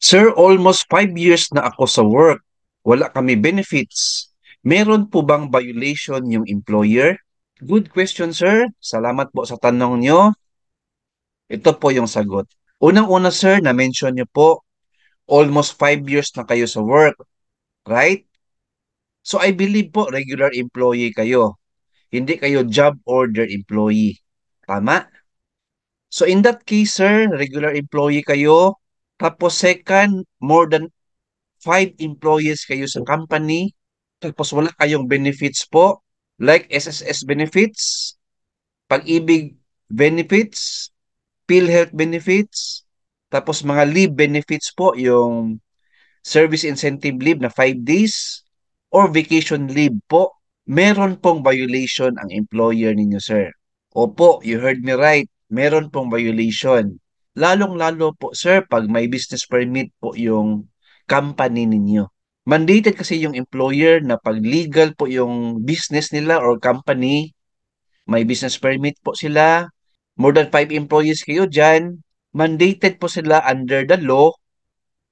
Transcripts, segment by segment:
Sir, almost 5 years na ako sa work. Wala kami benefits. Meron po bang violation yung employer? Good question, sir. Salamat po sa tanong nyo. Ito po yung sagot. Unang-una, sir, na-mention nyo po, almost 5 years na kayo sa work, right? So I believe po, regular employee kayo. Hindi kayo job order employee. Tama? So in that case, sir, regular employee kayo. Tapos second, more than 5 employees kayo sa company, tapos wala kayong benefits po, like SSS benefits, pag-ibig benefits, PhilHealth benefits, tapos mga leave benefits po, yung service incentive leave na 5 days, or vacation leave po. Meron pong violation ang employer ninyo, sir. Opo, you heard me right. Meron pong violation. Lalong-lalo po, sir, pag may business permit po yung company ninyo. Mandated kasi yung employer na pag legal po yung business nila or company, may business permit po sila, more than 5 employees kayo dyan, mandated po sila under the law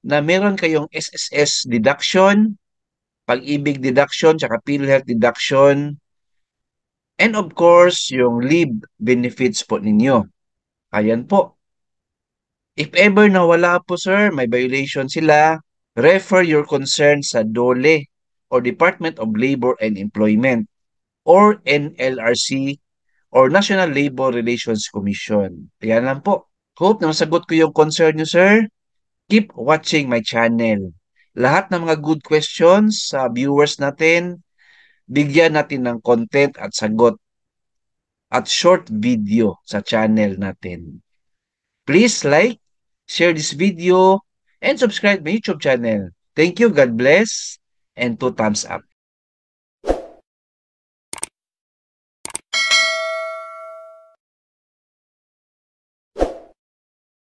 na meron kayong SSS deduction, pag-ibig deduction, tsaka PhilHealth deduction, and of course, yung leave benefits po ninyo. Ayan po. If ever na wala po, sir, may violation sila, refer your concern sa DOLE or Department of Labor and Employment or NLRC or National Labor Relations Commission. Ayan lang po. Hope na masagot ko yung concern nyo, sir. Keep watching my channel. Lahat ng mga good questions sa viewers natin, bigyan natin ng content at sagot at short video sa channel natin. Please like, share this video, and subscribe my YouTube channel. Thank you, God bless, and 2 thumbs up.